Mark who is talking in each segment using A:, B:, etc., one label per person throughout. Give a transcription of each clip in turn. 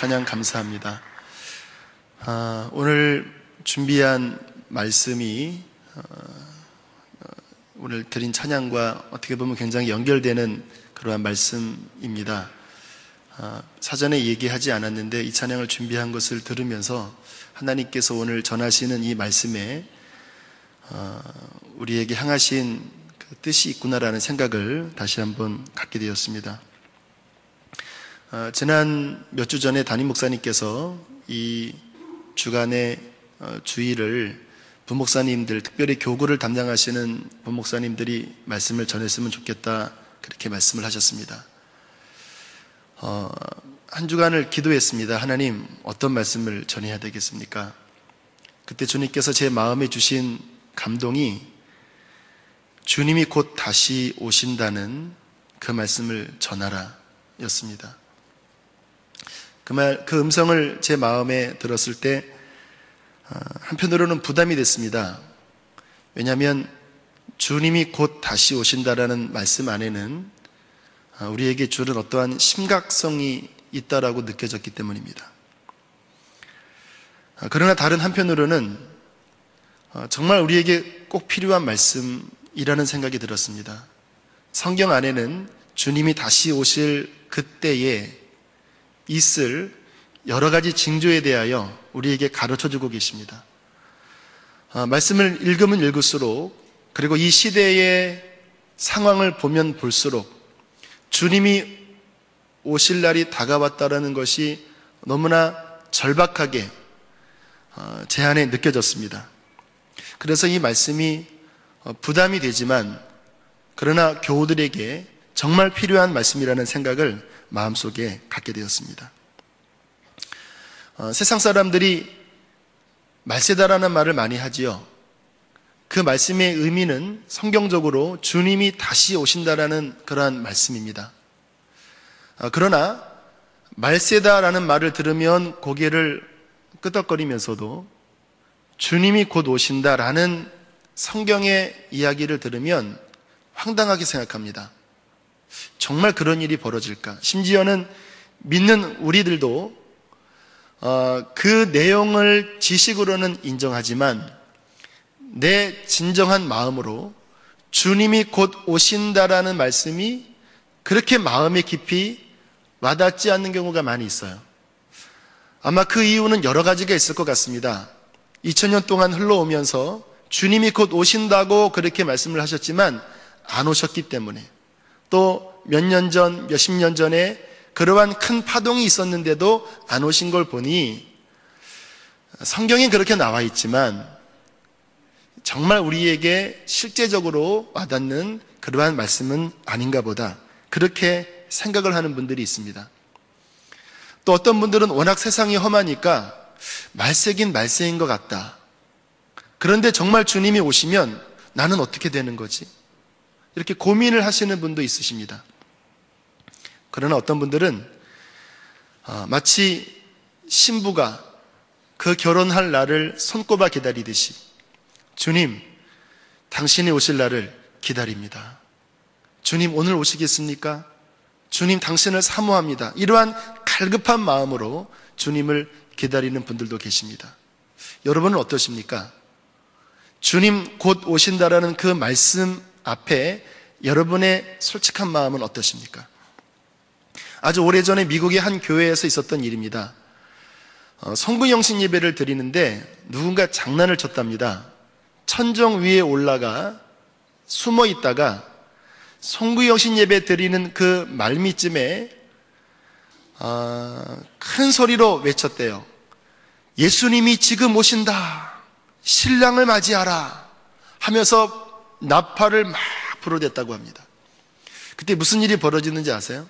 A: 찬양 감사합니다. 오늘 준비한 말씀이 오늘 드린 찬양과 어떻게 보면 굉장히 연결되는 그러한 말씀입니다. 사전에 얘기하지 않았는데 이 찬양을 준비한 것을 들으면서 하나님께서 오늘 전하시는 이 말씀에 우리에게 향하신 그 뜻이 있구나라는 생각을 다시 한번 갖게 되었습니다. 지난 몇 주 전에 담임 목사님께서 이 주간의 주일을 부목사님들, 특별히 교구를 담당하시는 부목사님들이 말씀을 전했으면 좋겠다, 그렇게 말씀을 하셨습니다. 한 주간을 기도했습니다. 하나님, 어떤 말씀을 전해야 되겠습니까? 그때 주님께서 제 마음에 주신 감동이 주님이 곧 다시 오신다는 그 말씀을 전하라 였습니다. 그 음성을 제 마음에 들었을 때 한편으로는 부담이 됐습니다. 왜냐하면 주님이 곧 다시 오신다라는 말씀 안에는 우리에게 주는 어떠한 심각성이 있다라고 느껴졌기 때문입니다. 그러나 다른 한편으로는 정말 우리에게 꼭 필요한 말씀이라는 생각이 들었습니다. 성경 안에는 주님이 다시 오실 그때에 있을 여러 가지 징조에 대하여 우리에게 가르쳐주고 계십니다. 말씀을 읽으면 읽을수록, 그리고 이 시대의 상황을 보면 볼수록 주님이 오실 날이 다가왔다라는 것이 너무나 절박하게 제 안에 느껴졌습니다. 그래서 이 말씀이 부담이 되지만 그러나 교우들에게 정말 필요한 말씀이라는 생각을 마음속에 갖게 되었습니다. 세상 사람들이 말세다라는 말을 많이 하지요. 그 말씀의 의미는 성경적으로 주님이 다시 오신다라는 그러한 말씀입니다. 그러나 말세다라는 말을 들으면 고개를 끄덕거리면서도 주님이 곧 오신다라는 성경의 이야기를 들으면 황당하게 생각합니다. 정말 그런 일이 벌어질까? 심지어는 믿는 우리들도 그 내용을 지식으로는 인정하지만 내 진정한 마음으로 주님이 곧 오신다라는 말씀이 그렇게 마음에 깊이 와닿지 않는 경우가 많이 있어요. 아마 그 이유는 여러 가지가 있을 것 같습니다. 2000년 동안 흘러오면서 주님이 곧 오신다고 그렇게 말씀을 하셨지만 안 오셨기 때문에, 또 몇 년 전, 몇십 년 전에 그러한 큰 파동이 있었는데도 안 오신 걸 보니 성경에 그렇게 나와 있지만 정말 우리에게 실제적으로 와닿는 그러한 말씀은 아닌가 보다, 그렇게 생각을 하는 분들이 있습니다. 또 어떤 분들은 워낙 세상이 험하니까 말세긴 말세인 것 같다. 그런데 정말 주님이 오시면 나는 어떻게 되는 거지? 이렇게 고민을 하시는 분도 있으십니다. 그러나 어떤 분들은 마치 신부가 그 결혼할 날을 손꼽아 기다리듯이 주님, 당신이 오실 날을 기다립니다. 주님, 오늘 오시겠습니까? 주님, 당신을 사모합니다. 이러한 갈급한 마음으로 주님을 기다리는 분들도 계십니다. 여러분은 어떠십니까? 주님 곧 오신다라는 그 말씀 앞에 여러분의 솔직한 마음은 어떠십니까? 아주 오래전에 미국의 한 교회에서 있었던 일입니다. 성부영신 예배를 드리는데 누군가 장난을 쳤답니다. 천정 위에 올라가 숨어 있다가 성부영신 예배 드리는 그 말미쯤에 큰 소리로 외쳤대요. 예수님이 지금 오신다. 신랑을 맞이하라. 하면서 나팔을 막 불어댔다고 합니다. 그때 무슨 일이 벌어지는지 아세요?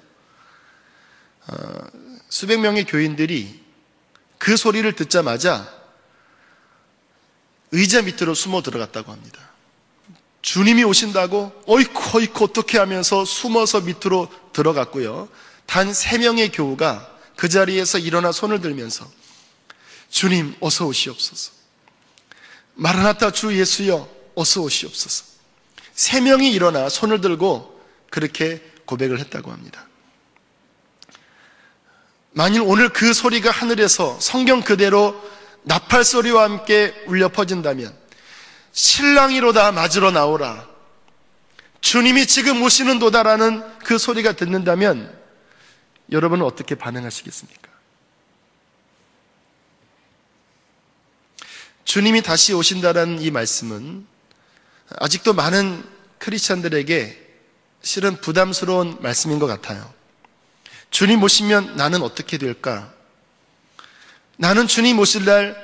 A: 수백 명의 교인들이 그 소리를 듣자마자 의자 밑으로 숨어 들어갔다고 합니다. 주님이 오신다고 어이쿠 어떻게 하면서 숨어서 밑으로 들어갔고요. 단 3명의 교우가 그 자리에서 일어나 손을 들면서 주님 어서 오시옵소서. 마라나타 주 예수여 어서 오시옵소서. 3명이 일어나 손을 들고 그렇게 고백을 했다고 합니다. 만일 오늘 그 소리가 하늘에서 성경 그대로 나팔 소리와 함께 울려 퍼진다면, 신랑이로다 맞으러 나오라, 주님이 지금 오시는 도다라는 그 소리가 듣는다면 여러분은 어떻게 반응하시겠습니까? 주님이 다시 오신다라는 이 말씀은 아직도 많은 크리스찬들에게 실은 부담스러운 말씀인 것 같아요. 주님 오시면 나는 어떻게 될까? 나는 주님 오실 날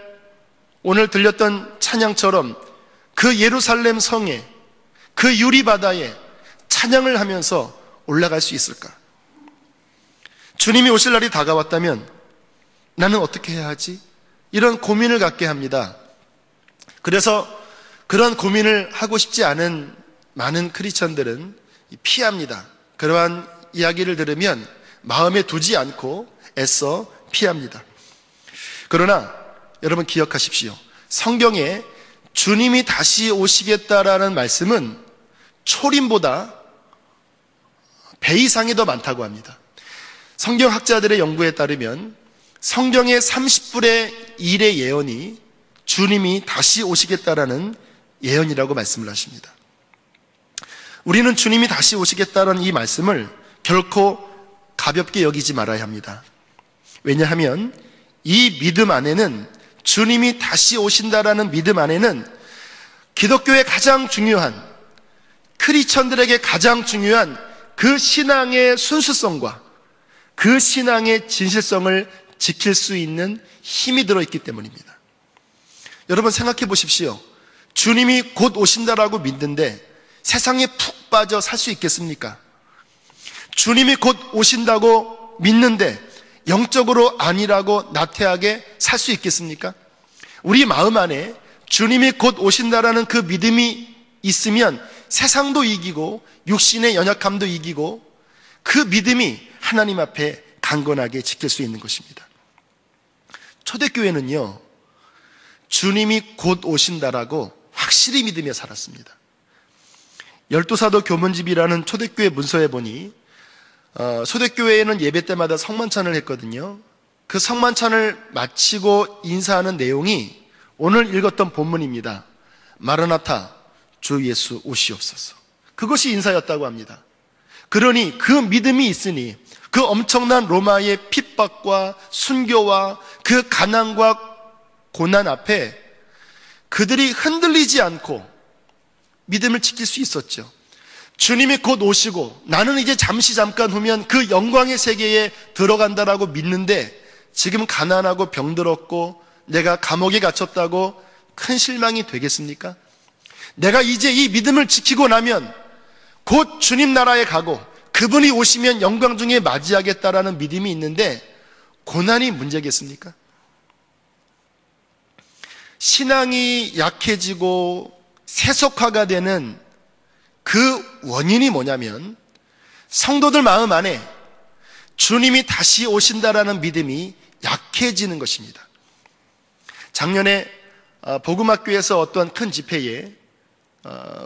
A: 오늘 들렸던 찬양처럼 그 예루살렘 성에, 그 유리바다에 찬양을 하면서 올라갈 수 있을까? 주님이 오실 날이 다가왔다면 나는 어떻게 해야 하지? 이런 고민을 갖게 합니다. 그래서 그런 고민을 하고 싶지 않은 많은 크리스천들은 피합니다. 그러한 이야기를 들으면 마음에 두지 않고 애써 피합니다. 그러나 여러분 기억하십시오. 성경에 주님이 다시 오시겠다라는 말씀은 초림보다 배 이상이 더 많다고 합니다. 성경학자들의 연구에 따르면 성경의 30분의 1의 예언이 주님이 다시 오시겠다라는 예언이라고 말씀을 하십니다. 우리는 주님이 다시 오시겠다는 이 말씀을 결코 가볍게 여기지 말아야 합니다. 왜냐하면 이 믿음 안에는, 주님이 다시 오신다라는 믿음 안에는 기독교의 가장 중요한, 크리스천들에게 가장 중요한 그 신앙의 순수성과 그 신앙의 진실성을 지킬 수 있는 힘이 들어있기 때문입니다. 여러분 생각해 보십시오. 주님이 곧 오신다라고 믿는데 세상에 푹 빠져 살 수 있겠습니까? 주님이 곧 오신다고 믿는데 영적으로 아니라고 나태하게 살 수 있겠습니까? 우리 마음 안에 주님이 곧 오신다라는 그 믿음이 있으면 세상도 이기고 육신의 연약함도 이기고 그 믿음이 하나님 앞에 강건하게 지킬 수 있는 것입니다. 초대교회는요, 주님이 곧 오신다라고 확실히 믿으며 살았습니다. 열두사도 교문집이라는 초대교회 문서에 보니 초대교회에는 예배 때마다 성만찬을 했거든요. 그 성만찬을 마치고 인사하는 내용이 오늘 읽었던 본문입니다. 마라나타, 주 예수 오시옵소서. 그것이 인사였다고 합니다. 그러니 그 믿음이 있으니 그 엄청난 로마의 핍박과 순교와 그 가난과 고난 앞에 그들이 흔들리지 않고 믿음을 지킬 수 있었죠. 주님이 곧 오시고 나는 이제 잠깐 후면 그 영광의 세계에 들어간다라고 믿는데 지금 가난하고 병들었고 내가 감옥에 갇혔다고 큰 실망이 되겠습니까? 내가 이제 이 믿음을 지키고 나면 곧 주님 나라에 가고 그분이 오시면 영광 중에 맞이하겠다라는 믿음이 있는데 고난이 문제겠습니까? 신앙이 약해지고 세속화가 되는 그 원인이 뭐냐면 성도들 마음 안에 주님이 다시 오신다라는 믿음이 약해지는 것입니다. 작년에 복음학교에서 어떤 큰 집회에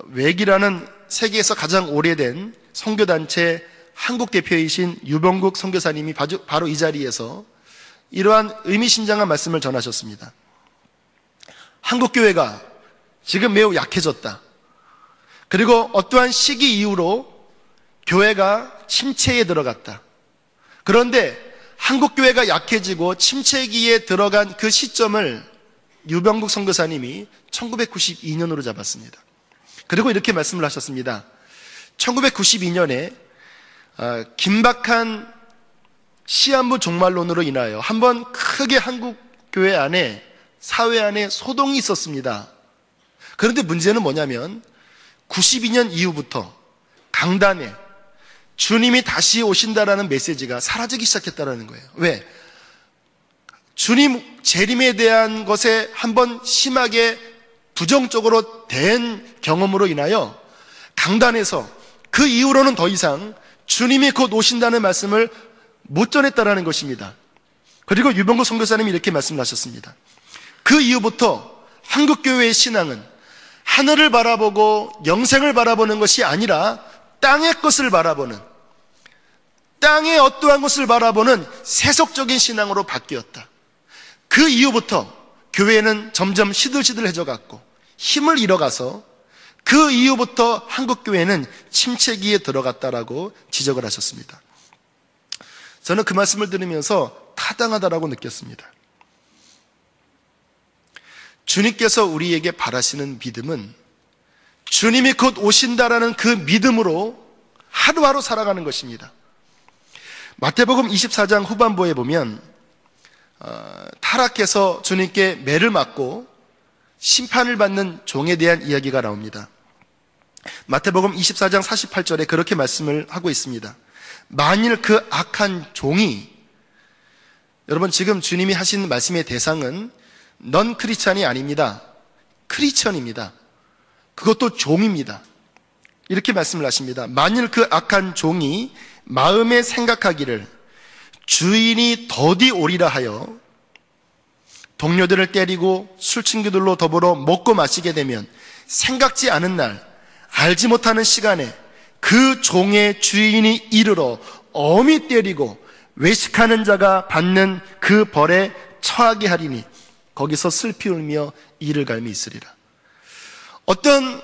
A: 외기라는 세계에서 가장 오래된 선교단체 한국 대표이신 유병국 선교사님이 바로 이 자리에서 이러한 의미심장한 말씀을 전하셨습니다. 한국교회가 지금 매우 약해졌다. 그리고 어떠한 시기 이후로 교회가 침체에 들어갔다. 그런데 한국교회가 약해지고 침체기에 들어간 그 시점을 유병국 선교사님이 1992년으로 잡았습니다. 그리고 이렇게 말씀을 하셨습니다. 1992년에 긴박한 시한부 종말론으로 인하여 한번 크게 한국교회 안에, 사회 안에 소동이 있었습니다. 그런데 문제는 뭐냐면 92년 이후부터 강단에 주님이 다시 오신다라는 메시지가 사라지기 시작했다는 거예요. 왜? 주님 재림에 대한 것에 한번 심하게 부정적으로 된 경험으로 인하여 강단에서 그 이후로는 더 이상 주님이 곧 오신다는 말씀을 못 전했다라는 것입니다. 그리고 유병국 선교사님이 이렇게 말씀을 하셨습니다. 그 이후부터 한국교회의 신앙은 하늘을 바라보고 영생을 바라보는 것이 아니라 땅의 것을 바라보는, 땅의 어떠한 것을 바라보는 세속적인 신앙으로 바뀌었다. 그 이후부터 교회는 점점 시들시들해져 갔고 힘을 잃어가서 그 이후부터 한국교회는 침체기에 들어갔다라고 지적을 하셨습니다. 저는 그 말씀을 들으면서 타당하다라고 느꼈습니다. 주님께서 우리에게 바라시는 믿음은 주님이 곧 오신다라는 그 믿음으로 하루하루 살아가는 것입니다. 마태복음 24장 후반부에 보면 타락해서 주님께 매를 맞고 심판을 받는 종에 대한 이야기가 나옵니다. 마태복음 24장 48절에 그렇게 말씀을 하고 있습니다. 만일 그 악한 종이, 여러분 지금 주님이 하신 말씀의 대상은 넌 크리스찬이 아닙니다. 크리스천입니다. 그것도 종입니다. 이렇게 말씀을 하십니다. 만일 그 악한 종이 마음에 생각하기를 주인이 더디 오리라 하여 동료들을 때리고 술친구들로 더불어 먹고 마시게 되면 생각지 않은 날, 알지 못하는 시간에 그 종의 주인이 이르러 엄히 때리고 외식하는 자가 받는 그 벌에 처하게 하리니 거기서 슬피 울며 이를 갈미 있으리라. 어떤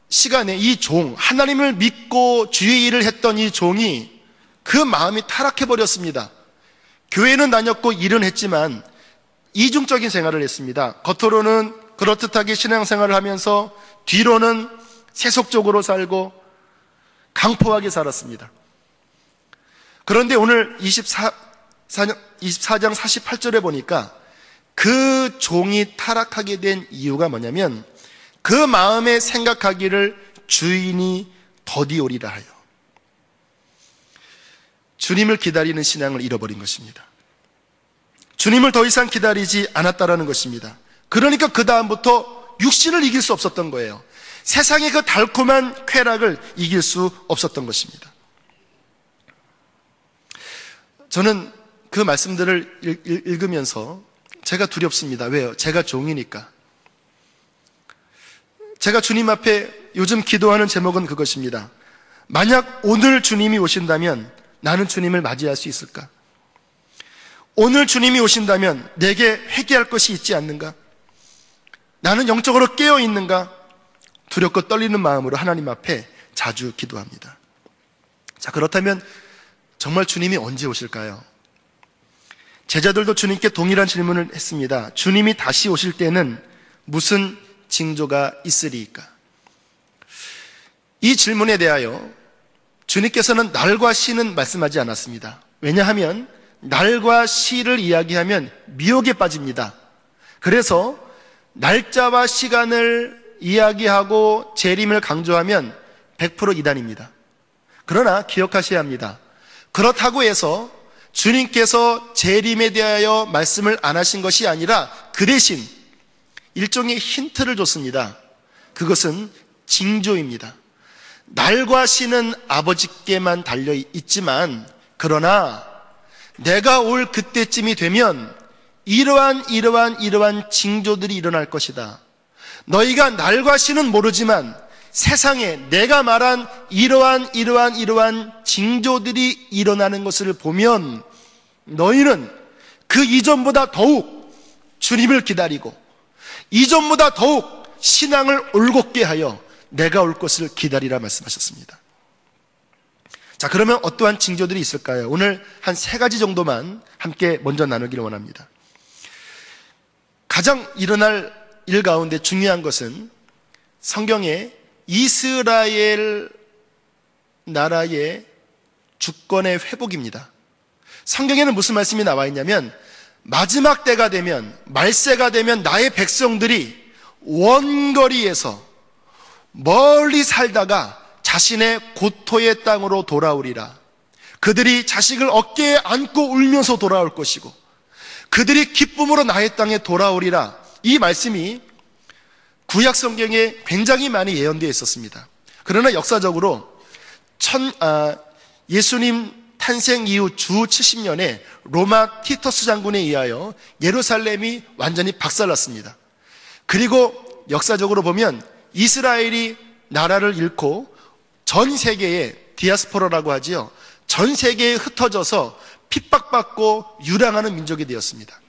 A: 시간에 이 종, 하나님을 믿고 주의 일을 했던 이 종이 그 마음이 타락해버렸습니다. 교회는 다녔고 일은 했지만 이중적인 생활을 했습니다. 겉으로는 그렇듯하게 신앙생활을 하면서 뒤로는 세속적으로 살고 강포하게 살았습니다. 그런데 오늘 24장 48절에 보니까 그 종이 타락하게 된 이유가 뭐냐면 그 마음에 생각하기를 주인이 더디 오리라 하여 주님을 기다리는 신앙을 잃어버린 것입니다. 주님을 더 이상 기다리지 않았다라는 것입니다. 그러니까 그 다음부터 육신을 이길 수 없었던 거예요. 세상의 그 달콤한 쾌락을 이길 수 없었던 것입니다. 저는 그 말씀들을 읽으면서 제가 두렵습니다. 왜요? 제가 종이니까. 제가 주님 앞에 요즘 기도하는 제목은 그것입니다. 만약 오늘 주님이 오신다면 나는 주님을 맞이할 수 있을까? 오늘 주님이 오신다면 내게 회개할 것이 있지 않는가? 나는 영적으로 깨어 있는가? 두렵고 떨리는 마음으로 하나님 앞에 자주 기도합니다. 자, 그렇다면 정말 주님이 언제 오실까요? 제자들도 주님께 동일한 질문을 했습니다. 주님이 다시 오실 때는 무슨 징조가 있으리이까? 이 질문에 대하여 주님께서는 날과 시는 말씀하지 않았습니다. 왜냐하면 날과 시를 이야기하면 미혹에 빠집니다. 그래서 날짜와 시간을 이야기하고 재림을 강조하면 100% 이단입니다. 그러나 기억하셔야 합니다. 그렇다고 해서 주님께서 재림에 대하여 말씀을 안 하신 것이 아니라 그 대신 일종의 힌트를 줬습니다. 그것은 징조입니다. 날과 시는 아버지께만 달려 있지만 그러나 내가 올 그때쯤이 되면 이러한 징조들이 일어날 것이다. 너희가 날과 시는 모르지만 세상에 내가 말한 이러한 징조들이 일어나는 것을 보면 너희는 그 이전보다 더욱 주님을 기다리고 이전보다 더욱 신앙을 올곧게 하여 내가 올 것을 기다리라 말씀하셨습니다. 자, 그러면 어떠한 징조들이 있을까요? 오늘 한 3가지 정도만 함께 먼저 나누기를 원합니다. 가장 일어날 일 가운데 중요한 것은 성경에 이스라엘 나라의 주권의 회복입니다. 성경에는 무슨 말씀이 나와 있냐면 마지막 때가 되면, 말세가 되면 나의 백성들이 원거리에서 멀리 살다가 자신의 고토의 땅으로 돌아오리라. 그들이 자식을 어깨에 안고 울면서 돌아올 것이고 그들이 기쁨으로 나의 땅에 돌아오리라. 이 말씀이 구약 성경에 굉장히 많이 예언되어 있었습니다. 그러나 역사적으로 예수님 탄생 이후 주 70년에 로마 티터스 장군에 의하여 예루살렘이 완전히 박살났습니다. 그리고 역사적으로 보면 이스라엘이 나라를 잃고 전 세계에 디아스포라라고 하지요. 전 세계에 흩어져서 핍박받고 유랑하는 민족이 되었습니다.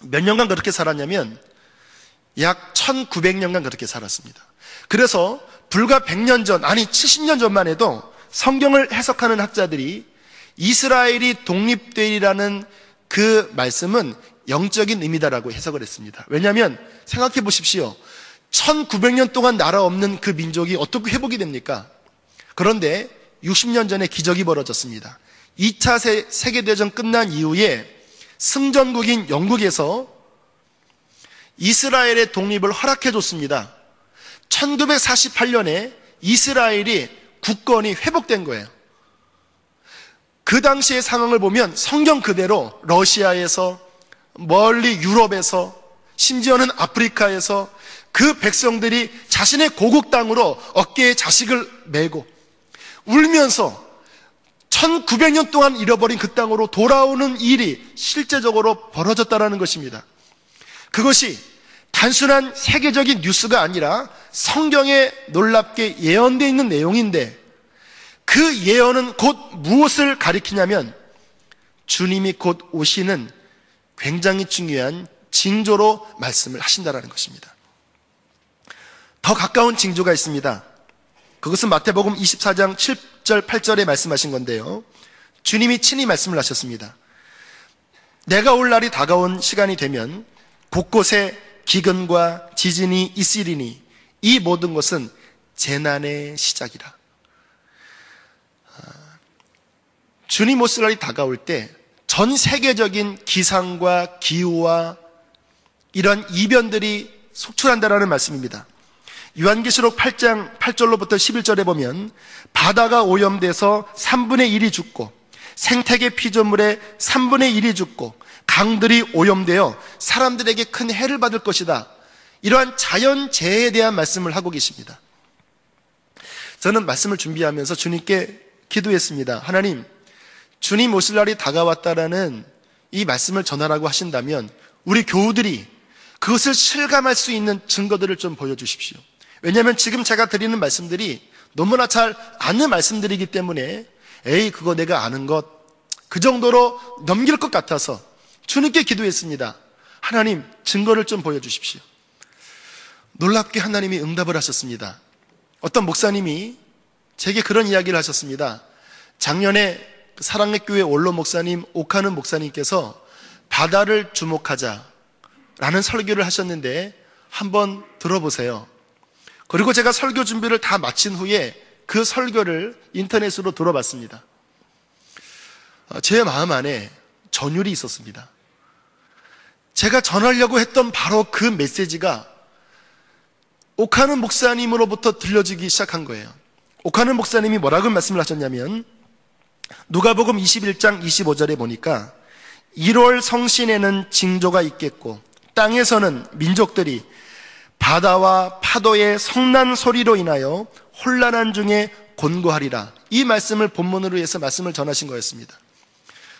A: 몇 년간 그렇게 살았냐면 약 1900년간 그렇게 살았습니다. 그래서 불과 100년 전, 아니 70년 전만 해도 성경을 해석하는 학자들이 이스라엘이 독립되리라는 그 말씀은 영적인 의미다라고 해석을 했습니다. 왜냐하면 생각해 보십시오. 1900년 동안 나라 없는 그 민족이 어떻게 회복이 됩니까? 그런데 60년 전에 기적이 벌어졌습니다. 2차 세계대전 끝난 이후에 승전국인 영국에서 이스라엘의 독립을 허락해줬습니다. 1948년에 이스라엘이 국권이 회복된 거예요. 그 당시의 상황을 보면 성경 그대로 러시아에서, 멀리 유럽에서, 심지어는 아프리카에서 그 백성들이 자신의 고국 땅으로 어깨에 자식을 메고 울면서 1900년 동안 잃어버린 그 땅으로 돌아오는 일이 실제적으로 벌어졌다는 것입니다. 그것이 단순한 세계적인 뉴스가 아니라 성경에 놀랍게 예언되어 있는 내용인데, 그 예언은 곧 무엇을 가리키냐면 주님이 곧 오시는 굉장히 중요한 징조로 말씀을 하신다는 것입니다. 더 가까운 징조가 있습니다. 그것은 마태복음 24장 7절 8절에 말씀하신 건데요, 주님이 친히 말씀을 하셨습니다. 내가 올 날이 다가온 시간이 되면 곳곳에 기근과 지진이 있으리니 이 모든 것은 재난의 시작이라. 주님 오실 날이 다가올 때 전 세계적인 기상과 기후와 이런 이변들이 속출한다라는 말씀입니다. 요한계시록 8장 8절로부터 11절에 보면 바다가 오염돼서 3분의 1이 죽고 생태계 피조물의 3분의 1이 죽고 강들이 오염되어 사람들에게 큰 해를 받을 것이다. 이러한 자연재해에 대한 말씀을 하고 계십니다. 저는 말씀을 준비하면서 주님께 기도했습니다. 하나님, 주님 오실 날이 다가왔다라는 이 말씀을 전하라고 하신다면 우리 교우들이 그것을 실감할 수 있는 증거들을 좀 보여주십시오. 왜냐하면 지금 제가 드리는 말씀들이 너무나 잘 아는 말씀들이기 때문에 에이, 그거 내가 아는 것, 그 정도로 넘길 것 같아서 주님께 기도했습니다. 하나님, 증거를 좀 보여주십시오. 놀랍게 하나님이 응답을 하셨습니다. 어떤 목사님이 제게 그런 이야기를 하셨습니다. 작년에 사랑의 교회 원로 목사님, 옥하는 목사님께서 바다를 주목하자라는 설교를 하셨는데 한번 들어보세요. 그리고 제가 설교 준비를 다 마친 후에 그 설교를 인터넷으로 들어봤습니다. 제 마음 안에 전율이 있었습니다. 제가 전하려고 했던 바로 그 메시지가 옥하는 목사님으로부터 들려지기 시작한 거예요. 옥하는 목사님이 뭐라고 말씀을 하셨냐면, 누가복음 21장 25절에 보니까 1월 성신에는 징조가 있겠고 땅에서는 민족들이 바다와 파도의 성난 소리로 인하여 혼란한 중에 곤고하리라. 이 말씀을 본문으로 해서 말씀을 전하신 거였습니다.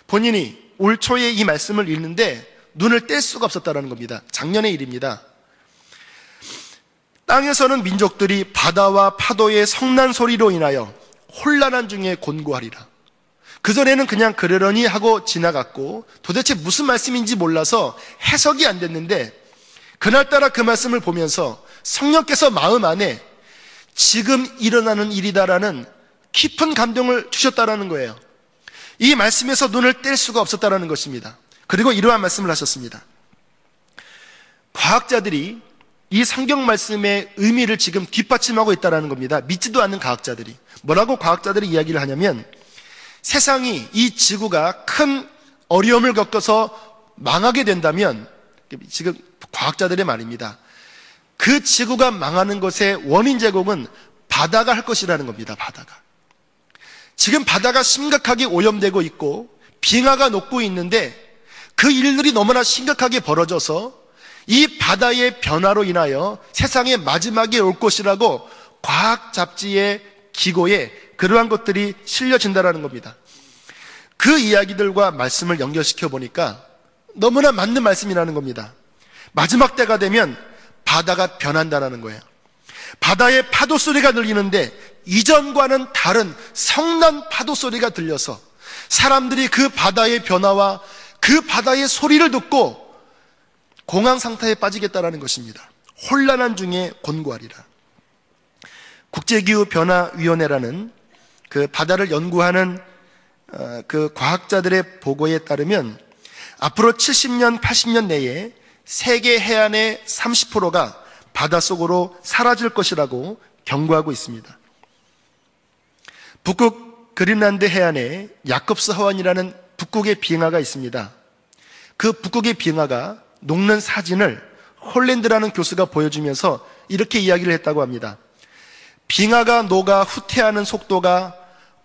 A: 본인이 올 초에 이 말씀을 읽는데 눈을 뗄 수가 없었다는 겁니다. 작년의 일입니다. 땅에서는 민족들이 바다와 파도의 성난 소리로 인하여 혼란한 중에 곤고하리라. 그전에는 그냥 그러려니 하고 지나갔고 도대체 무슨 말씀인지 몰라서 해석이 안 됐는데, 그날따라 그 말씀을 보면서 성령께서 마음 안에 지금 일어나는 일이다라는 깊은 감동을 주셨다라는 거예요. 이 말씀에서 눈을 뗄 수가 없었다라는 것입니다. 그리고 이러한 말씀을 하셨습니다. 과학자들이 이 성경 말씀의 의미를 지금 뒷받침하고 있다는 겁니다. 믿지도 않는 과학자들이. 뭐라고 과학자들이 이야기를 하냐면, 세상이, 이 지구가 큰 어려움을 겪어서 망하게 된다면, 지금 과학자들의 말입니다. 그 지구가 망하는 것의 원인 제공은 바다가 할 것이라는 겁니다. 바다가. 지금 바다가 심각하게 오염되고 있고 빙하가 녹고 있는데 그 일들이 너무나 심각하게 벌어져서 이 바다의 변화로 인하여 세상의 마지막에 올 것이라고 과학 잡지의 기고에 그러한 것들이 실려진다는 겁니다. 그 이야기들과 말씀을 연결시켜 보니까 너무나 맞는 말씀이라는 겁니다. 마지막 때가 되면 바다가 변한다는 거예요. 바다의 파도 소리가 들리는데 이전과는 다른 성난 파도 소리가 들려서 사람들이 그 바다의 변화와 그 바다의 소리를 듣고 공황 상태에 빠지겠다라는 것입니다. 혼란한 중에 곤고하리라. 국제기후변화위원회라는 그 바다를 연구하는 그 과학자들의 보고에 따르면 앞으로 70년, 80년 내에 세계 해안의 30%가 바닷속으로 사라질 것이라고 경고하고 있습니다. 북극 그린란드 해안에 야콥스 하원이라는 북극의 빙하가 있습니다. 그 북극의 빙하가 녹는 사진을 홀랜드라는 교수가 보여주면서 이렇게 이야기를 했다고 합니다. 빙하가 녹아 후퇴하는 속도가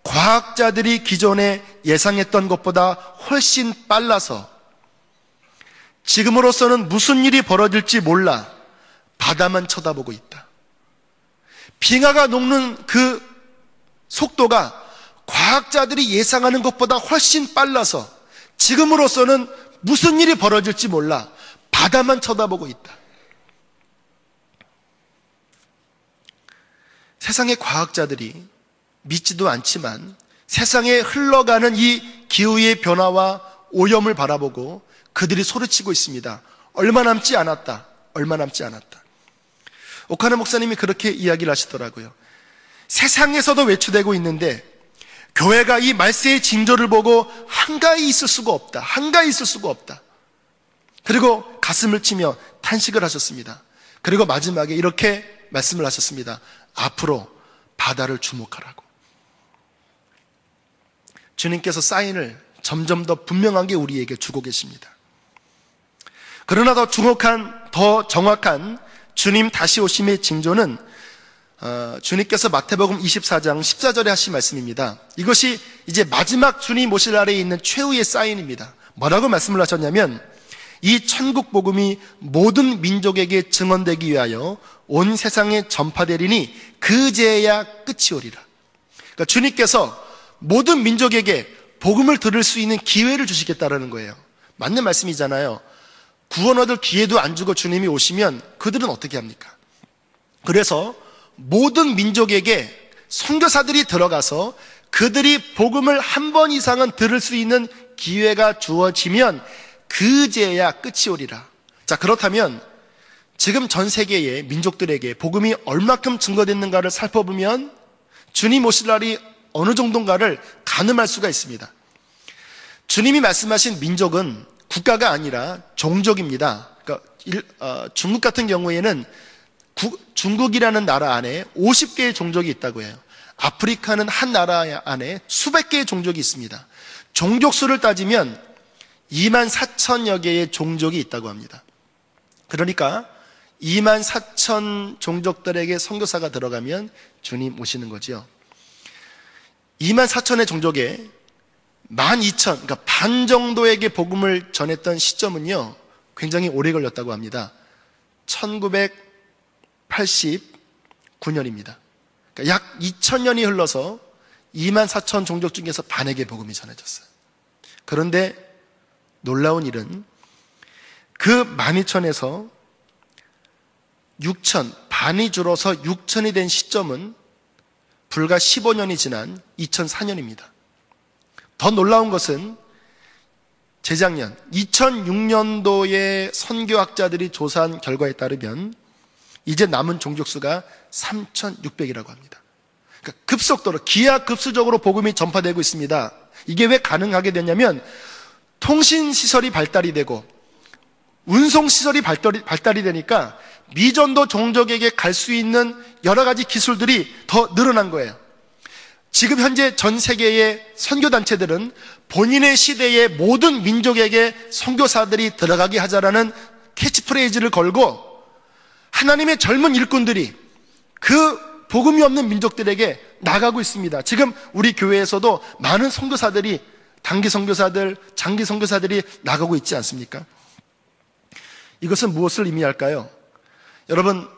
A: 과학자들이 기존에 예상했던 것보다 훨씬 빨라서 지금으로서는 무슨 일이 벌어질지 몰라 바다만 쳐다보고 있다. 빙하가 녹는 그 속도가 과학자들이 예상하는 것보다 훨씬 빨라서 지금으로서는 무슨 일이 벌어질지 몰라 바다만 쳐다보고 있다. 세상의 과학자들이 믿지도 않지만 세상에 흘러가는 이 기후의 변화와 오염을 바라보고 그들이 소리치고 있습니다. 얼마 남지 않았다. 얼마 남지 않았다. 오카나 목사님이 그렇게 이야기를 하시더라고요. 세상에서도 외치되고 있는데 교회가 이 말세의 징조를 보고 한가히 있을 수가 없다. 한가히 있을 수가 없다. 그리고 가슴을 치며 탄식을 하셨습니다. 그리고 마지막에 이렇게 말씀을 하셨습니다. 앞으로 바다를 주목하라고. 주님께서 사인을 점점 더 분명하게 우리에게 주고 계십니다. 그러나 더 정확한 주님 다시 오심의 징조는 주님께서 마태복음 24장 14절에 하신 말씀입니다. 이것이 이제 마지막 주님 오실 날에 있는 최후의 사인입니다. 뭐라고 말씀을 하셨냐면 이 천국 복음이 모든 민족에게 증언되기 위하여 온 세상에 전파되리니 그제야 끝이 오리라. 그러니까 주님께서 모든 민족에게 복음을 들을 수 있는 기회를 주시겠다라는 거예요. 맞는 말씀이잖아요. 구원 얻을 기회도 안 주고 주님이 오시면 그들은 어떻게 합니까? 그래서 모든 민족에게 선교사들이 들어가서 그들이 복음을 한 번 이상은 들을 수 있는 기회가 주어지면 그제야 끝이 오리라. 자, 그렇다면 지금 전 세계의 민족들에게 복음이 얼마큼 증거됐는가를 살펴보면 주님 오실 날이 어느 정도인가를 가늠할 수가 있습니다. 주님이 말씀하신 민족은 국가가 아니라 종족입니다. 그러니까 중국 같은 경우에는 중국이라는 나라 안에 50개의 종족이 있다고 해요. 아프리카는 한 나라 안에 수백 개의 종족이 있습니다. 종족 수를 따지면 2만 4천여 개의 종족이 있다고 합니다. 그러니까 2만 4천 종족들에게 선교사가 들어가면 주님 오시는 거지요. 2만 4천의 종족에 12,000, 그러니까 반 정도에게 복음을 전했던 시점은요, 굉장히 오래 걸렸다고 합니다. 1989년입니다. 그러니까 약 2000년이 흘러서 2만 4천 종족 중에서 반에게 복음이 전해졌어요. 그런데 놀라운 일은 그 12,000에서 6,000, 반이 줄어서 6,000이 된 시점은 불과 15년이 지난 2004년입니다. 더 놀라운 것은 재작년 2006년도에 선교학자들이 조사한 결과에 따르면 이제 남은 종족수가 3,600이라고 합니다. 그러니까 급속도로 기하급수적으로 복음이 전파되고 있습니다. 이게 왜 가능하게 됐냐면 통신시설이 발달이 되고 운송시설이 발달이 되니까 미전도 종족에게 갈 수 있는 여러 가지 기술들이 더 늘어난 거예요. 지금 현재 전 세계의 선교단체들은 본인의 시대의 모든 민족에게 선교사들이 들어가게 하자라는 캐치프레이즈를 걸고 하나님의 젊은 일꾼들이 그 복음이 없는 민족들에게 나가고 있습니다. 지금 우리 교회에서도 많은 선교사들이 단기 선교사들, 장기 선교사들이 나가고 있지 않습니까? 이것은 무엇을 의미할까요? 여러분,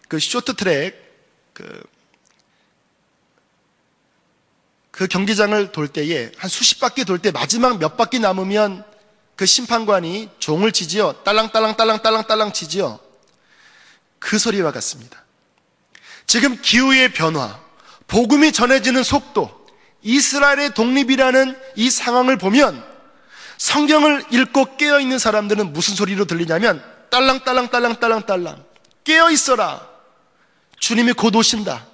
A: 그 쇼트트랙 그 경기장을 돌 때에 한 수십 바퀴 돌 때 마지막 몇 바퀴 남으면 그 심판관이 종을 치지요. 딸랑딸랑 치지요. 그 소리와 같습니다. 지금 기후의 변화, 복음이 전해지는 속도, 이스라엘의 독립이라는 이 상황을 보면 성경을 읽고 깨어있는 사람들은 무슨 소리로 들리냐면 딸랑딸랑딸랑딸랑딸랑 깨어있어라, 주님이 곧 오신다,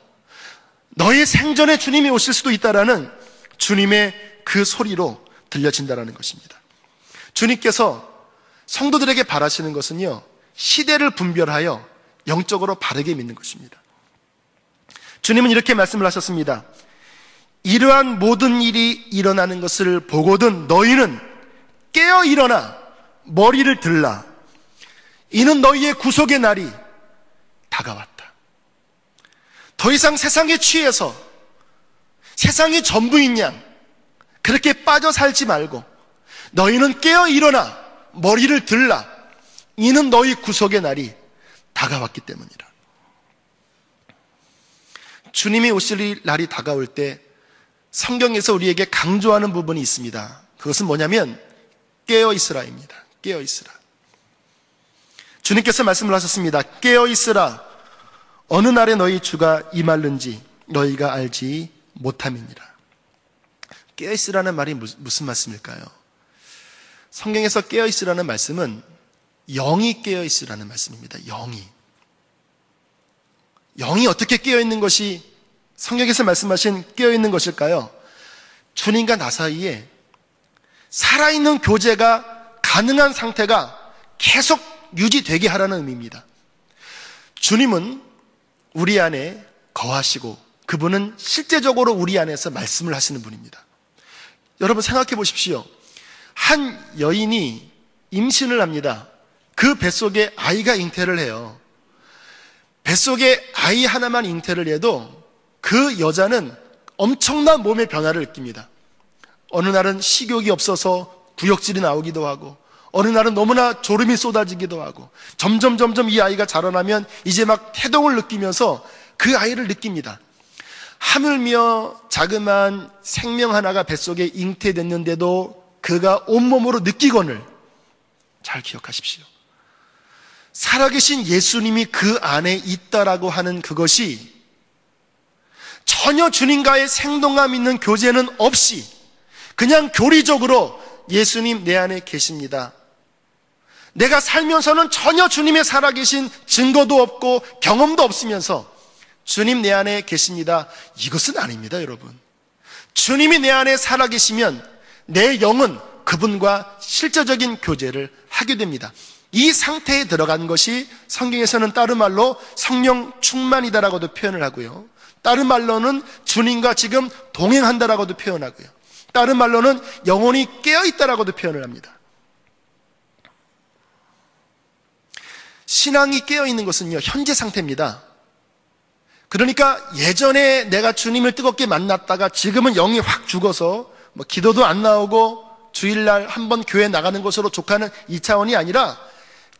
A: 너의 생전에 주님이 오실 수도 있다라는 주님의 그 소리로 들려진다는 것입니다. 주님께서 성도들에게 바라시는 것은요, 시대를 분별하여 영적으로 바르게 믿는 것입니다. 주님은 이렇게 말씀을 하셨습니다. 이러한 모든 일이 일어나는 것을 보거든 너희는 깨어 일어나 머리를 들라. 이는 너희의 구속의 날이 다가왔다. 더 이상 세상에 취해서 세상이 전부인 양 그렇게 빠져 살지 말고 너희는 깨어 일어나 머리를 들라. 이는 너희 구속의 날이 다가왔기 때문이라. 주님이 오실 날이 다가올 때 성경에서 우리에게 강조하는 부분이 있습니다. 그것은 뭐냐면 깨어 있으라입니다. 깨어 있으라. 주님께서 말씀을 하셨습니다. 깨어 있으라. 어느 날에 너희 주가 임할는지 너희가 알지 못함이니라. 깨어 있으라는 말이 무슨 말씀일까요? 성경에서 깨어 있으라는 말씀은 영이 깨어 있으라는 말씀입니다. 영이 어떻게 깨어 있는 것이 성경에서 말씀하신 깨어 있는 것일까요? 주님과 나 사이에 살아있는 교제가 가능한 상태가 계속 유지되게 하라는 의미입니다. 주님은 우리 안에 거하시고 그분은 실제적으로 우리 안에서 말씀을 하시는 분입니다. 여러분 생각해 보십시오. 한 여인이 임신을 합니다. 그 뱃속에 아이가 잉태를 해요. 뱃속에 아이 하나만 잉태를 해도 그 여자는 엄청난 몸의 변화를 느낍니다. 어느 날은 식욕이 없어서 구역질이 나오기도 하고, 어느 날은 너무나 졸음이 쏟아지기도 하고, 점점 이 아이가 자라나면 이제 막 태동을 느끼면서 그 아이를 느낍니다. 하물며 자그마한 생명 하나가 뱃속에 잉태됐는데도 그가 온몸으로 느끼거늘, 잘 기억하십시오. 살아계신 예수님이 그 안에 있다라고 하는 그것이 전혀 주님과의 생동감 있는 교제는 없이 그냥 교리적으로 예수님 내 안에 계십니다. 내가 살면서는 전혀 주님의 살아계신 증거도 없고 경험도 없으면서 주님 내 안에 계십니다. 이것은 아닙니다, 여러분. 주님이 내 안에 살아계시면 내 영은 그분과 실제적인 교제를 하게 됩니다. 이 상태에 들어간 것이 성경에서는 다른 말로 성령 충만이다라고도 표현을 하고요. 다른 말로는 주님과 지금 동행한다라고도 표현하고요. 다른 말로는 영혼이 깨어있다라고도 표현을 합니다. 신앙이 깨어있는 것은요, 현재 상태입니다. 그러니까 예전에 내가 주님을 뜨겁게 만났다가 지금은 영이 확 죽어서 기도도 안 나오고 주일날 한번 교회 나가는 것으로 족하는 이 차원이 아니라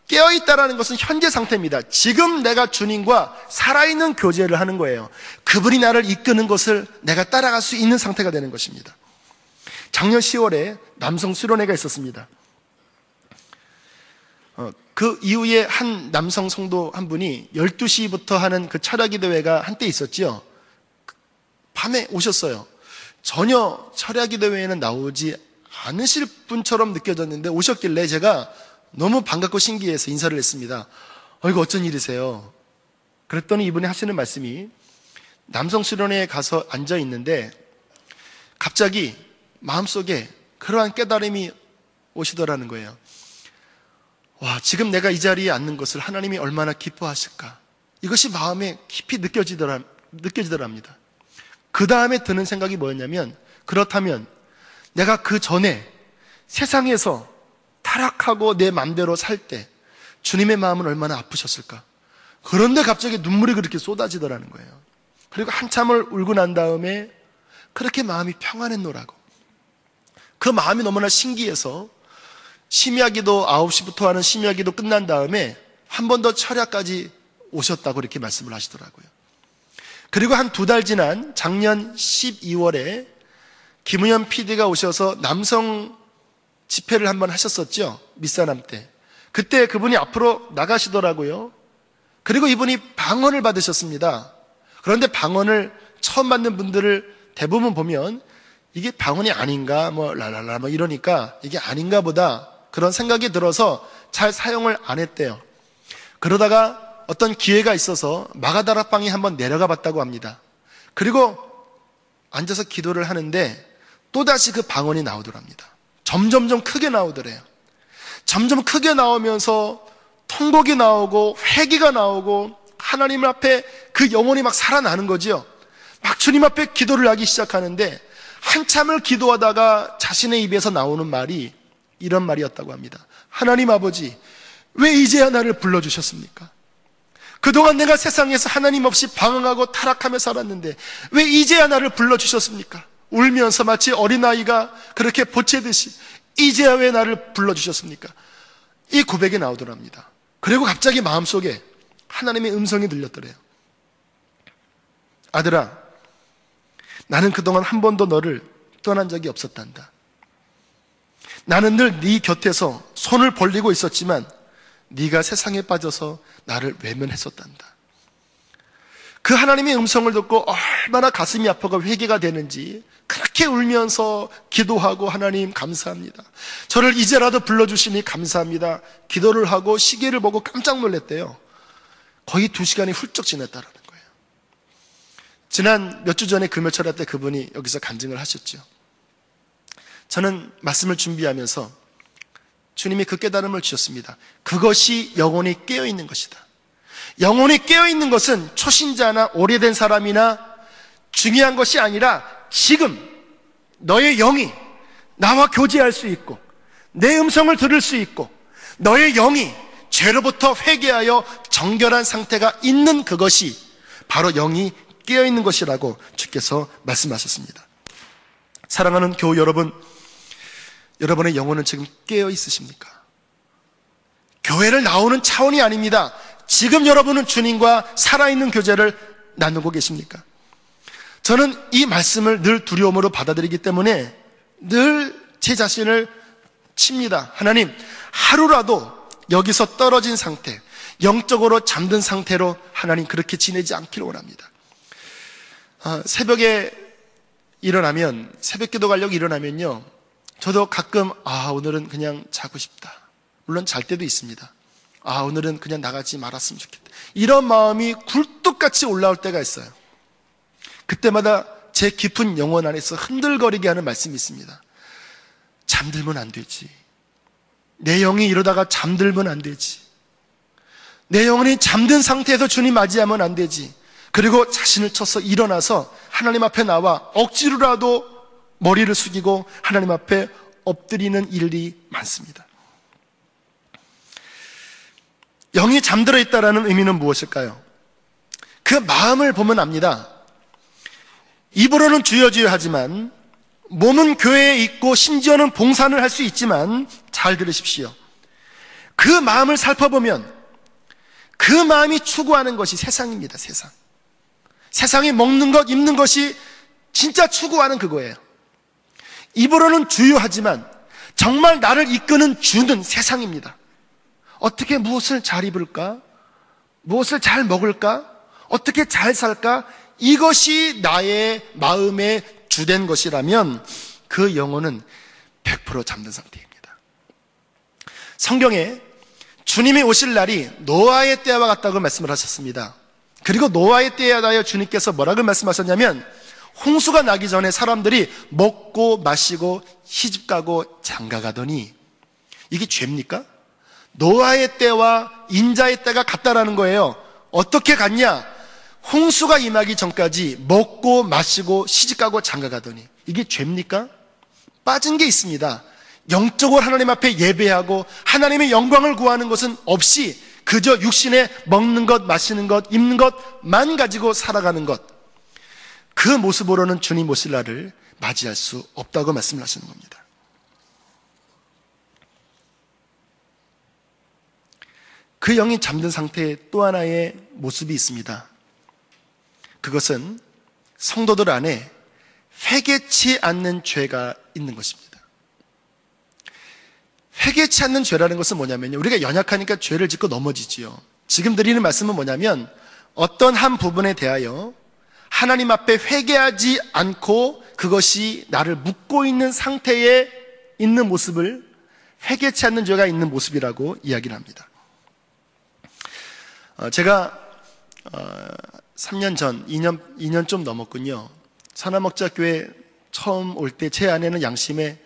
A: 깨어있다라는 것은 현재 상태입니다. 지금 내가 주님과 살아있는 교제를 하는 거예요. 그분이 나를 이끄는 것을 내가 따라갈 수 있는 상태가 되는 것입니다. 작년 10월에 남성 수련회가 있었습니다. 그 이후에 한 남성 성도 한 분이 12시부터 하는 그 철야기 대회가 한때 있었죠. 밤에 오셨어요. 전혀 철야기 대회에는 나오지 않으실 분처럼 느껴졌는데 오셨길래 제가 너무 반갑고 신기해서 인사를 했습니다. 이거 어쩐 일이세요? 그랬더니 이분이 하시는 말씀이 남성 수련회에 가서 앉아 있는데 갑자기 마음속에 그러한 깨달음이 오시더라는 거예요. 와, 지금 내가 이 자리에 앉는 것을 하나님이 얼마나 기뻐하실까? 이것이 마음에 깊이 느껴지더랍니다. 그 다음에 드는 생각이 뭐였냐면, 그렇다면 내가 그 전에 세상에서 타락하고 내 맘대로 살 때 주님의 마음은 얼마나 아프셨을까? 그런데 갑자기 눈물이 그렇게 쏟아지더라는 거예요. 그리고 한참을 울고 난 다음에 그렇게 마음이 평안했노라고. 그 마음이 너무나 신기해서 심야기도 9시부터 하는 심야기도 끝난 다음에 한 번 더 철야까지 오셨다고 이렇게 말씀을 하시더라고요. 그리고 한 2달 지난 작년 12월에 김우현 PD가 오셔서 남성 집회를 한번 하셨었죠. 미사남 때. 그때 그분이 앞으로 나가시더라고요. 그리고 이분이 방언을 받으셨습니다. 그런데 방언을 처음 만든 분들을 대부분 보면 이게 방언이 아닌가 뭐 랄랄라 뭐 이러니까 이게 아닌가 보다 그런 생각이 들어서 잘 사용을 안 했대요. 그러다가 어떤 기회가 있어서 마가다락방에 한번 내려가 봤다고 합니다. 그리고 앉아서 기도를 하는데 또다시 그 방언이 나오더랍니다. 점점점 크게 나오더래요. 점점 크게 나오면서 통곡이 나오고 회개가 나오고 하나님 앞에 그 영혼이 막 살아나는 거지요. 막 주님 앞에 기도를 하기 시작하는데 한참을 기도하다가 자신의 입에서 나오는 말이 이런 말이었다고 합니다. 하나님 아버지, 왜 이제야 나를 불러주셨습니까? 그동안 내가 세상에서 하나님 없이 방황하고 타락하며 살았는데 왜 이제야 나를 불러주셨습니까? 울면서 마치 어린아이가 그렇게 보채듯이 이제야 왜 나를 불러주셨습니까? 이 고백이 나오더랍니다. 그리고 갑자기 마음속에 하나님의 음성이 들렸더래요. 아들아, 나는 그동안 한 번도 너를 떠난 적이 없었단다. 나는 늘 네 곁에서 손을 벌리고 있었지만 네가 세상에 빠져서 나를 외면했었단다. 그 하나님의 음성을 듣고 얼마나 가슴이 아파가 회개가 되는지 그렇게 울면서 기도하고 하나님 감사합니다. 저를 이제라도 불러주시니 감사합니다. 기도를 하고 시계를 보고 깜짝 놀랐대요. 거의 2시간이 훌쩍 지났다라는 거예요. 지난 몇 주 전에 금요철야 때 그분이 여기서 간증을 하셨죠. 저는 말씀을 준비하면서 주님이 그 깨달음을 주셨습니다. 그것이 영혼이 깨어있는 것이다. 영혼이 깨어있는 것은 초신자나 오래된 사람이나 중요한 것이 아니라 지금 너의 영이 나와 교제할 수 있고 내 음성을 들을 수 있고 너의 영이 죄로부터 회개하여 정결한 상태가 있는 그것이 바로 영이 깨어있는 것이라고 주께서 말씀하셨습니다. 사랑하는 교우 여러분, 여러분의 영혼은 지금 깨어 있으십니까? 교회를 나오는 차원이 아닙니다. 지금 여러분은 주님과 살아있는 교제를 나누고 계십니까? 저는 이 말씀을 늘 두려움으로 받아들이기 때문에 늘 제 자신을 칩니다. 하나님, 하루라도 여기서 떨어진 상태, 영적으로 잠든 상태로 하나님 그렇게 지내지 않기를 원합니다. 새벽에 일어나면, 새벽 기도 가려고 일어나면요, 저도 가끔 오늘은 그냥 자고 싶다. 물론 잘 때도 있습니다. 오늘은 그냥 나가지 말았으면 좋겠다. 이런 마음이 굴뚝같이 올라올 때가 있어요. 그때마다 제 깊은 영혼 안에서 흔들거리게 하는 말씀이 있습니다. 잠들면 안 되지. 내 영이 이러다가 잠들면 안 되지. 내 영혼이 잠든 상태에서 주님 맞이하면 안 되지. 그리고 자신을 쳐서 일어나서 하나님 앞에 나와 억지로라도 머리를 숙이고 하나님 앞에 엎드리는 일이 많습니다. 영이 잠들어 있다라는 의미는 무엇일까요? 그 마음을 보면 압니다. 입으로는 주여 주여 하지만 몸은 교회에 있고 심지어는 봉사를 할 수 있지만 잘 들으십시오. 그 마음을 살펴보면 그 마음이 추구하는 것이 세상입니다. 세상. 세상이 먹는 것, 입는 것이 진짜 추구하는 그거예요. 입으로는 주여 하지만 정말 나를 이끄는 주는 세상입니다. 어떻게 무엇을 잘 입을까? 무엇을 잘 먹을까? 어떻게 잘 살까? 이것이 나의 마음의 주된 것이라면 그 영혼은 100% 잠든 상태입니다. 성경에 주님이 오실 날이 노아의 때와 같다고 말씀을 하셨습니다. 그리고 노아의 때에 대하여 주님께서 뭐라고 말씀하셨냐면 홍수가 나기 전에 사람들이 먹고 마시고 시집가고 장가가더니 이게 죄입니까? 노아의 때와 인자의 때가 같다라는 거예요. 어떻게 같냐? 홍수가 임하기 전까지 먹고 마시고 시집가고 장가가더니 이게 죄입니까? 빠진 게 있습니다. 영적으로 하나님 앞에 예배하고 하나님의 영광을 구하는 것은 없이 그저 육신에 먹는 것, 마시는 것, 입는 것만 가지고 살아가는 것, 그 모습으로는 주님 오실 날을 맞이할 수 없다고 말씀을 하시는 겁니다. 그 영이 잠든 상태의 또 하나의 모습이 있습니다. 그것은 성도들 안에 회개치 않는 죄가 있는 것입니다. 회개치 않는 죄라는 것은 뭐냐면요, 우리가 연약하니까 죄를 짓고 넘어지지요. 지금 드리는 말씀은 뭐냐면 어떤 한 부분에 대하여 하나님 앞에 회개하지 않고 그것이 나를 묶고 있는 상태에 있는 모습을, 회개치 않는 죄가 있는 모습이라고 이야기를 합니다. 제가 3년 전, 2년 좀 넘었군요. 선화목자교회 처음 올 때 제 안에는 양심에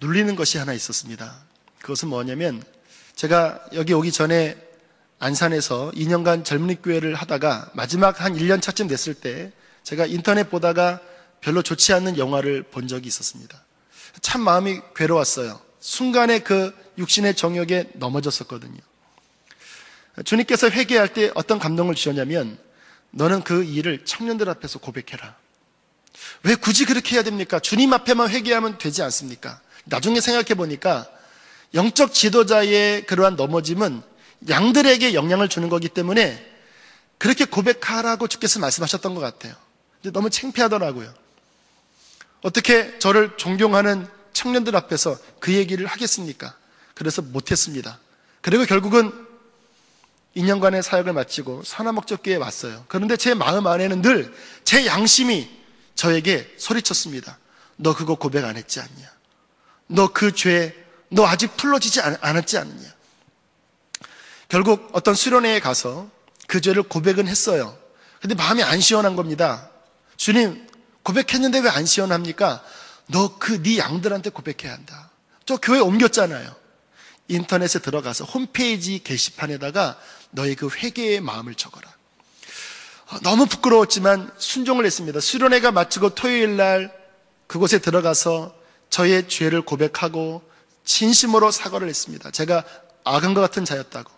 A: 눌리는 것이 하나 있었습니다. 그것은 뭐냐면, 제가 여기 오기 전에 안산에서 2년간 젊은이 교회를 하다가 마지막 한 1년 차쯤 됐을 때 제가 인터넷 보다가 별로 좋지 않는 영화를 본 적이 있었습니다. 참 마음이 괴로웠어요. 순간에 그 육신의 정욕에 넘어졌었거든요. 주님께서 회개할 때 어떤 감동을 주셨냐면, 너는 그 일을 청년들 앞에서 고백해라. 왜 굳이 그렇게 해야 됩니까? 주님 앞에만 회개하면 되지 않습니까? 나중에 생각해 보니까 영적 지도자의 그러한 넘어짐은 양들에게 영향을 주는 거기 때문에 그렇게 고백하라고 주께서 말씀하셨던 것 같아요. 근데 너무 창피하더라고요. 어떻게 저를 존경하는 청년들 앞에서 그 얘기를 하겠습니까? 그래서 못했습니다. 그리고 결국은 2년간의 사역을 마치고 선화목적교회에 왔어요. 그런데 제 마음 안에는 늘 제 양심이 저에게 소리쳤습니다. 너 그거 고백 안 했지 않냐? 너 그 죄, 너 아직 풀어지지 않았지 않느냐? 결국 어떤 수련회에 가서 그 죄를 고백은 했어요. 근데 마음이 안 시원한 겁니다. 주님, 고백했는데 왜 안 시원합니까? 너 네 양들한테 고백해야 한다. 저 교회 옮겼잖아요. 인터넷에 들어가서 홈페이지 게시판에다가 너의 그 회개의 마음을 적어라. 너무 부끄러웠지만 순종을 했습니다. 수련회가 마치고 토요일 날 그곳에 들어가서 저의 죄를 고백하고 진심으로 사과를 했습니다. 제가 악한 것 같은 자였다고,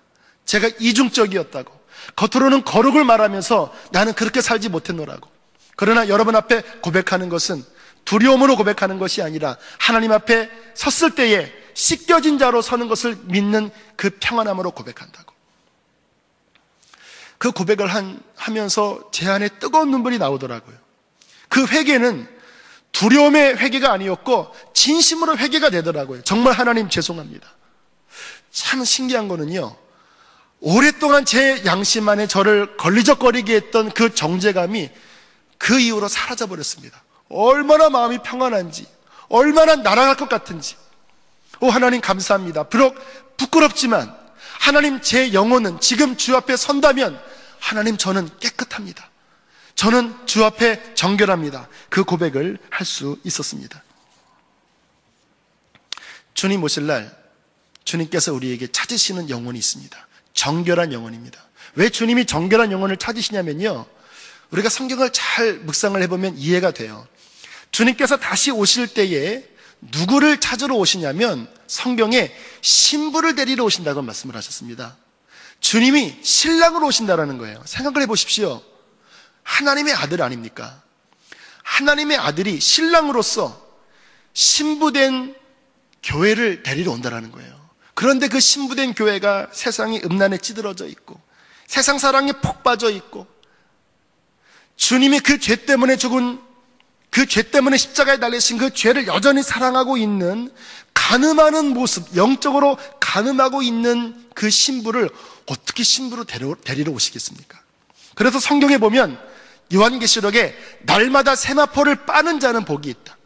A: 제가 이중적이었다고, 겉으로는 거룩을 말하면서 나는 그렇게 살지 못했노라고. 그러나 여러분 앞에 고백하는 것은 두려움으로 고백하는 것이 아니라 하나님 앞에 섰을 때에 씻겨진 자로 서는 것을 믿는 그 평안함으로 고백한다고. 그 고백을 하면서 제 안에 뜨거운 눈물이 나오더라고요. 그 회개는 두려움의 회개가 아니었고 진심으로 회개가 되더라고요. 정말 하나님 죄송합니다. 참 신기한 거는요, 오랫동안 제 양심 안에 저를 걸리적거리게 했던 그 정죄감이 그 이후로 사라져버렸습니다. 얼마나 마음이 평안한지, 얼마나 날아갈 것 같은지. 오 하나님 감사합니다. 비록 부끄럽지만 하나님, 제 영혼은 지금 주 앞에 선다면 하나님, 저는 깨끗합니다. 저는 주 앞에 정결합니다. 그 고백을 할 수 있었습니다. 주님 오실 날 주님께서 우리에게 찾으시는 영혼이 있습니다. 정결한 영혼입니다. 왜 주님이 정결한 영혼을 찾으시냐면요, 우리가 성경을 잘 묵상을 해보면 이해가 돼요. 주님께서 다시 오실 때에 누구를 찾으러 오시냐면 성경에 신부를 데리러 오신다고 말씀을 하셨습니다. 주님이 신랑으로 오신다라는 거예요. 생각을 해보십시오. 하나님의 아들 아닙니까? 하나님의 아들이 신랑으로서 신부된 교회를 데리러 온다라는 거예요. 그런데 그 신부된 교회가 세상이 음란에 찌들어져 있고 세상 사랑에 폭 빠져 있고 주님이 그 죄 때문에 죽은, 그 죄 때문에 십자가에 달리신 그 죄를 여전히 사랑하고 있는 간음하는 모습, 영적으로 간음하고 있는 그 신부를 어떻게 신부로 데리러 오시겠습니까? 그래서 성경에 보면 요한계시록에 날마다 세마포를 빠는 자는 복이 있다.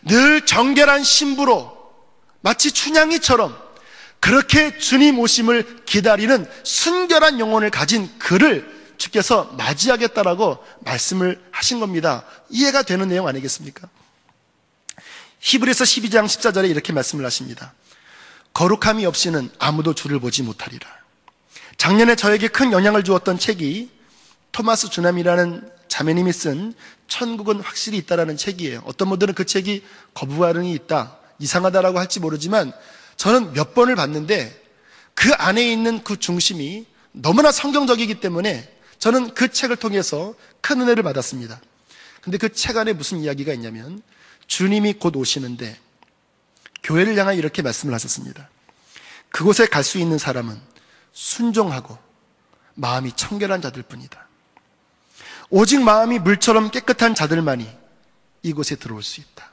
A: 늘 정결한 신부로 마치 춘향이처럼 그렇게 주님 오심을 기다리는 순결한 영혼을 가진 그를 주께서 맞이하겠다라고 말씀을 하신 겁니다. 이해가 되는 내용 아니겠습니까? 히브리서 12장 14절에 이렇게 말씀을 하십니다. 거룩함이 없이는 아무도 주를 보지 못하리라. 작년에 저에게 큰 영향을 주었던 책이 토마스 주남이라는 자매님이 쓴 천국은 확실히 있다라는 책이에요. 어떤 분들은 그 책이 거부 반응이 있다, 이상하다라고 할지 모르지만 저는 몇 번을 봤는데 그 안에 있는 그 중심이 너무나 성경적이기 때문에 저는 그 책을 통해서 큰 은혜를 받았습니다. 근데 그 책 안에 무슨 이야기가 있냐면 주님이 곧 오시는데 교회를 향하여 이렇게 말씀을 하셨습니다. 그곳에 갈 수 있는 사람은 순종하고 마음이 청결한 자들 뿐이다. 오직 마음이 물처럼 깨끗한 자들만이 이곳에 들어올 수 있다.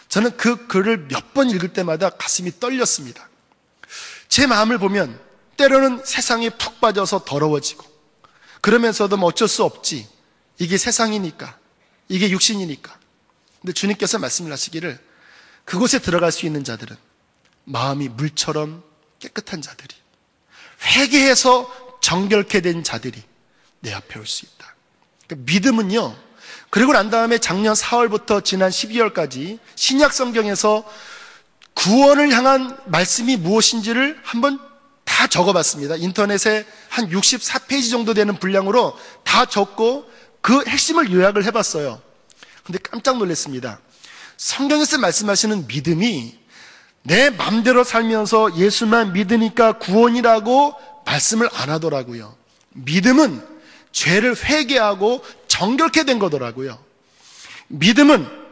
A: 저는 그 글을 몇 번 읽을 때마다 가슴이 떨렸습니다. 제 마음을 보면 때로는 세상에 푹 빠져서 더러워지고 그러면서도 뭐 어쩔 수 없지, 이게 세상이니까, 이게 육신이니까. 근데 주님께서 말씀을 하시기를 그곳에 들어갈 수 있는 자들은 마음이 물처럼 깨끗한 자들이, 회개해서 정결케 된 자들이 내 앞에 올 수 있다. 그러니까 믿음은요, 그리고 난 다음에 작년 4월부터 지난 12월까지 신약 성경에서 구원을 향한 말씀이 무엇인지를 한번 다 적어봤습니다. 인터넷에 한 64페이지 정도 되는 분량으로 다 적고 그 핵심을 요약을 해봤어요. 근데 깜짝 놀랐습니다. 성경에서 말씀하시는 믿음이 내 맘대로 살면서 예수만 믿으니까 구원이라고 말씀을 안 하더라고요. 믿음은 죄를 회개하고 정결케 된 거더라고요. 믿음은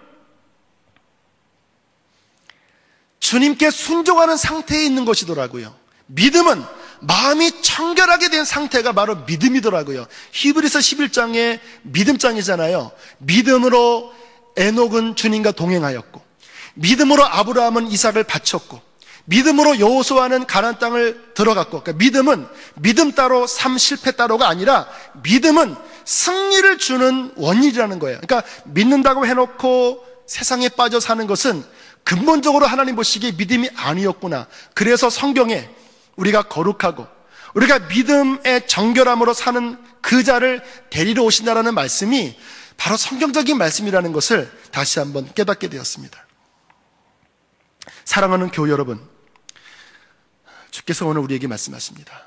A: 주님께 순종하는 상태에 있는 것이더라고요. 믿음은 마음이 청결하게 된 상태가 바로 믿음이더라고요. 히브리서 11장에 믿음장이잖아요. 믿음으로 에녹은 주님과 동행하였고, 믿음으로 아브라함은 이삭을 바쳤고, 믿음으로 여호수아는 가나안 땅을 들어갔고, 그러니까 믿음은 믿음 따로 삶 실패 따로가 아니라 믿음은 승리를 주는 원인이라는 거예요. 그러니까 믿는다고 해놓고 세상에 빠져 사는 것은 근본적으로 하나님 보시기에 믿음이 아니었구나. 그래서 성경에 우리가 거룩하고 우리가 믿음의 정결함으로 사는 그 자를 데리러 오신다라는 말씀이 바로 성경적인 말씀이라는 것을 다시 한번 깨닫게 되었습니다. 사랑하는 교우 여러분, 주께서 오늘 우리에게 말씀하십니다.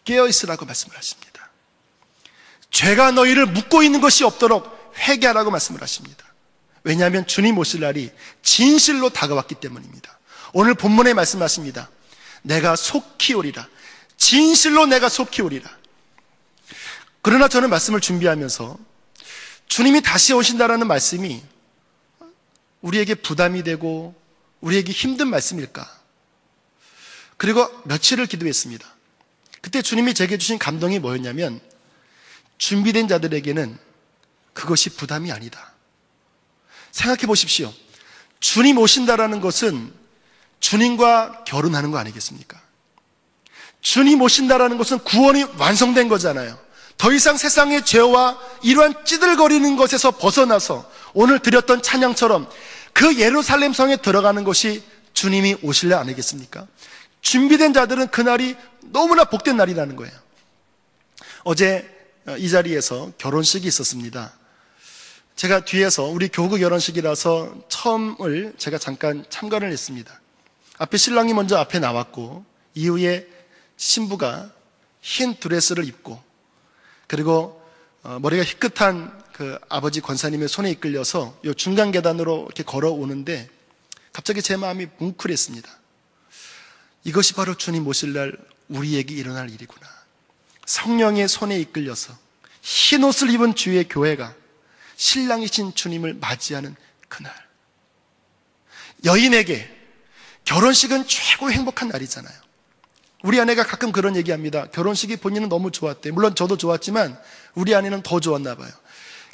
A: 깨어있으라고 말씀을 하십니다. 죄가 너희를 묶고 있는 것이 없도록 회개하라고 말씀을 하십니다. 왜냐하면 주님 오실 날이 진실로 다가왔기 때문입니다. 오늘 본문에 말씀하십니다. 내가 속히 오리라. 진실로 내가 속히 오리라. 그러나 저는 말씀을 준비하면서 주님이 다시 오신다라는 말씀이 우리에게 부담이 되고 우리에게 힘든 말씀일까? 그리고 며칠을 기도했습니다. 그때 주님이 제게 주신 감동이 뭐였냐면, 준비된 자들에게는 그것이 부담이 아니다. 생각해 보십시오. 주님 오신다라는 것은 주님과 결혼하는 거 아니겠습니까? 주님 오신다라는 것은 구원이 완성된 거잖아요. 더 이상 세상의 죄와 이러한 찌들거리는 것에서 벗어나서 오늘 드렸던 찬양처럼 그 예루살렘 성에 들어가는 것이 주님이 오실 날 아니겠습니까? 준비된 자들은 그날이 너무나 복된 날이라는 거예요. 어제 이 자리에서 결혼식이 있었습니다. 제가 뒤에서 우리 교구 결혼식이라서 처음을 제가 잠깐 참관을 했습니다. 앞에 신랑이 먼저 앞에 나왔고, 이후에 신부가 흰 드레스를 입고, 그리고 머리가 희끗한 그 아버지 권사님의 손에 이끌려서 요 중간 계단으로 이렇게 걸어오는데 갑자기 제 마음이 뭉클했습니다. 이것이 바로 주님 오실 날 우리에게 일어날 일이구나. 성령의 손에 이끌려서 흰 옷을 입은 주의 교회가 신랑이신 주님을 맞이하는 그날. 여인에게 결혼식은 최고의 행복한 날이잖아요. 우리 아내가 가끔 그런 얘기합니다. 결혼식이 본인은 너무 좋았대. 물론 저도 좋았지만 우리 아내는 더 좋았나 봐요.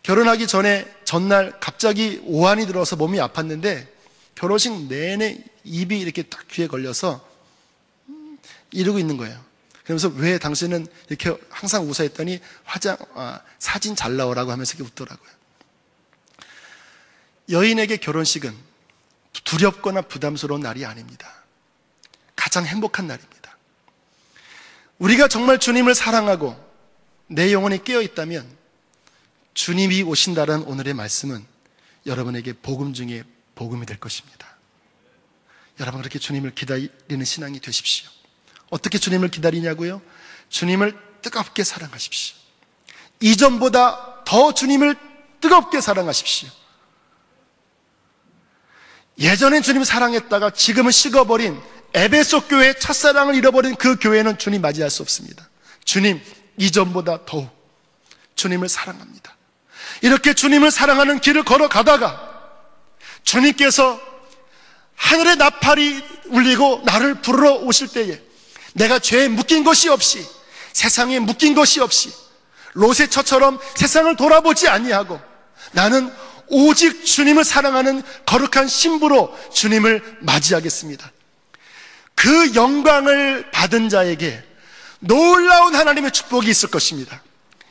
A: 결혼하기 전에 전날 갑자기 오한이 들어서 몸이 아팠는데 결혼식 내내 입이 이렇게 딱 귀에 걸려서 이러고 있는 거예요. 그러면서 왜 당신은 이렇게 항상 웃어 했더니 사진 잘 나오라고 하면서 이렇게 웃더라고요. 여인에게 결혼식은 두렵거나 부담스러운 날이 아닙니다. 가장 행복한 날입니다. 우리가 정말 주님을 사랑하고 내 영혼이 깨어있다면 주님이 오신다는 오늘의 말씀은 여러분에게 복음 중에 복음이 될 것입니다. 여러분, 그렇게 주님을 기다리는 신앙이 되십시오. 어떻게 주님을 기다리냐고요? 주님을 뜨겁게 사랑하십시오. 이전보다 더 주님을 뜨겁게 사랑하십시오. 예전엔 주님 사랑했다가 지금은 식어버린 에베소 교회의 첫사랑을 잃어버린 그 교회는 주님 맞이할 수 없습니다. 주님, 이전보다 더욱 주님을 사랑합니다. 이렇게 주님을 사랑하는 길을 걸어가다가 주님께서 하늘의 나팔이 울리고 나를 부르러 오실 때에 내가 죄에 묶인 것이 없이, 세상에 묶인 것이 없이 롯의 처처럼 세상을 돌아보지 아니하고 나는 오직 주님을 사랑하는 거룩한 신부로 주님을 맞이하겠습니다. 그 영광을 받은 자에게 놀라운 하나님의 축복이 있을 것입니다.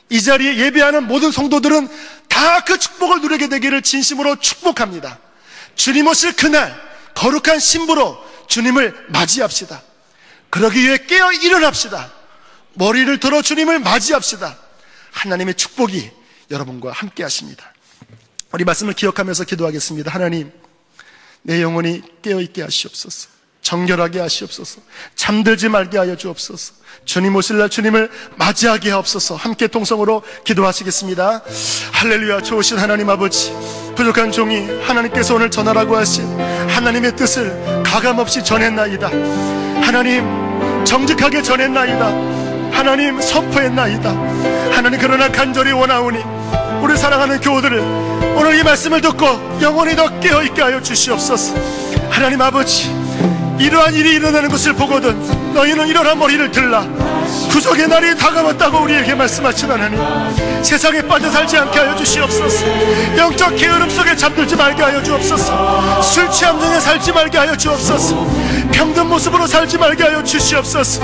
A: 이 자리에 예배하는 모든 성도들은 다 그 축복을 누리게 되기를 진심으로 축복합니다. 주님 오실 그날 거룩한 신부로 주님을 맞이합시다. 그러기 위해 깨어 일어납시다. 머리를 들어 주님을 맞이합시다. 하나님의 축복이 여러분과 함께 하십니다. 우리 말씀을 기억하면서 기도하겠습니다. 하나님, 내 영혼이 깨어있게 하시옵소서. 정결하게 하시옵소서. 잠들지 말게 하여 주옵소서. 주님 오실 날 주님을 맞이하게 하옵소서. 함께 통성으로 기도하시겠습니다. 할렐루야. 좋으신 하나님 아버지, 부족한 종이 하나님께서 오늘 전하라고 하신 하나님의 뜻을 가감없이 전했나이다. 하나님, 정직하게 전했나이다. 하나님, 선포했나이다. 하나님, 그러나 간절히 원하오니 우리 사랑하는 교우들을 오늘 이 말씀을 듣고 영원히 더 깨어있게 하여 주시옵소서. 하나님 아버지, 이러한 일이 일어나는 것을 보거든 너희는 일어나 머리를 들라. 구속의 날이 다가왔다고 우리에게 말씀하신 하나님, 세상에 빠져 살지 않게 하여 주시옵소서. 영적 게으름 속에 잠들지 말게 하여 주옵소서. 술 취함 중에 살지 말게 하여 주옵소서. 병든 모습으로 살지 말게 하여 주시옵소서.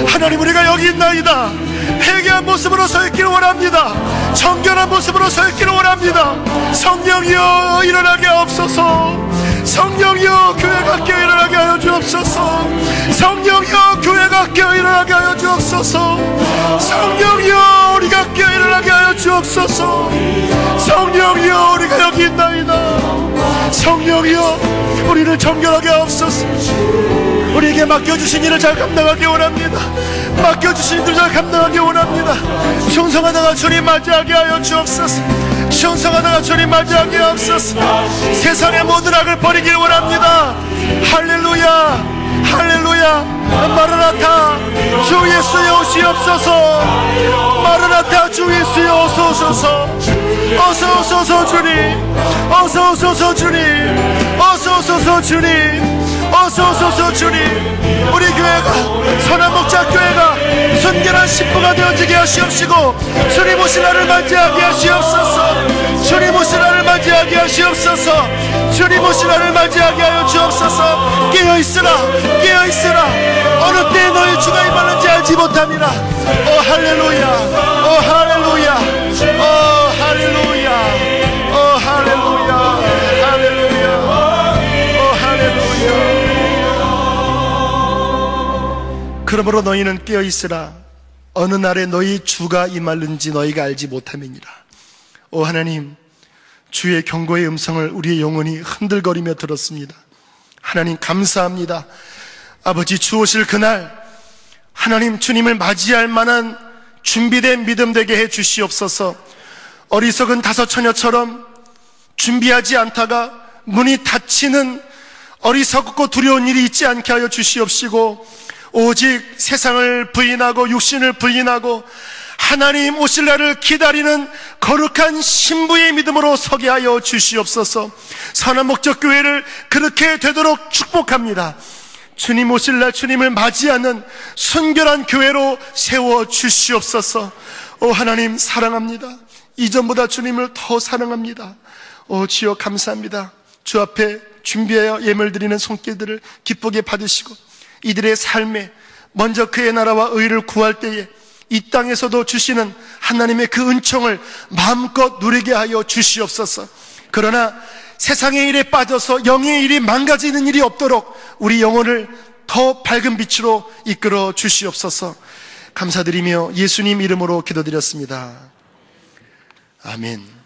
A: 하나님, 우리가 여기 있나이다. 회개한 모습으로 서 있기를 원합니다. 정결한 모습으로 서 있기를 원합니다. 성령이여 일어나게 하옵소서. 성령이여 교회가 깨어 일어나게 하여 주옵소서. 성령이여 교회가 깨어 일어나게 하여 주옵소서. 성령이여 우리가 깨어 일어나게 하여 주옵소서. 성령이여 우리가 여기 있나이다. 성령이여 우리를 정결하게 하옵소서. 우리에게 맡겨주신 일을 잘 감당하기 원합니다. 맡겨주신 일을 잘 감당하기 원합니다. 충성하다가 주님 맞이하게 하여 주옵소서. 충성하다가 주님 맞이하게 하옵소서. 세상의 모든 악을 버리길 원합니다. 할렐루야, 할렐루야. 마르나타, 주 예수여 오시옵소서. 마르나타, 주 예수여 어서 오소서. 어서 오소서 주님. 어서 오소서 주님. 어서 오소서 주님. 어서 오소서 주님. 우리 교회가, 선한 목자 교회가 순결한 신부가 되어지게 하시옵시고 주님 오실 날을 맞이하게 하시옵소서. 주님 오실 날을 맞이하게 하시옵소서. 주님 오실 날을 맞이하게 하여 주옵소서. 깨어있으라, 깨어있으라. 어느 때에 너희 주가 임하는지 알지 못함이라. 할렐루야, 할렐루야, 할렐루야, 할렐루야, 할렐루야, 할렐루야. 그러므로 너희는 깨어있으라. 어느 날에 너희 주가 임하는지 너희가 알지 못함이니라. 오 하나님, 주의 경고의 음성을 우리의 영혼이 흔들거리며 들었습니다. 하나님 감사합니다. 아버지, 주 오실 그날 하나님 주님을 맞이할 만한 준비된 믿음 되게 해 주시옵소서. 어리석은 다섯 처녀처럼 준비하지 않다가 문이 닫히는 어리석고 두려운 일이 있지 않게 하여 주시옵시고, 오직 세상을 부인하고 육신을 부인하고 하나님 오실 날을 기다리는 거룩한 신부의 믿음으로 서게 하여 주시옵소서. 선한 목적 교회를 그렇게 되도록 축복합니다. 주님 오실 날 주님을 맞이하는 순결한 교회로 세워 주시옵소서. 오 하나님 사랑합니다. 이전보다 주님을 더 사랑합니다. 오 주여 감사합니다. 주 앞에 준비하여 예물 드리는 손길들을 기쁘게 받으시고 이들의 삶에 먼저 그의 나라와 의를 구할 때에 이 땅에서도 주시는 하나님의 그 은총을 마음껏 누리게 하여 주시옵소서. 그러나 세상의 일에 빠져서 영의 일이 망가지는 일이 없도록 우리 영혼을 더 밝은 빛으로 이끌어 주시옵소서. 감사드리며 예수님 이름으로 기도드렸습니다. 아멘.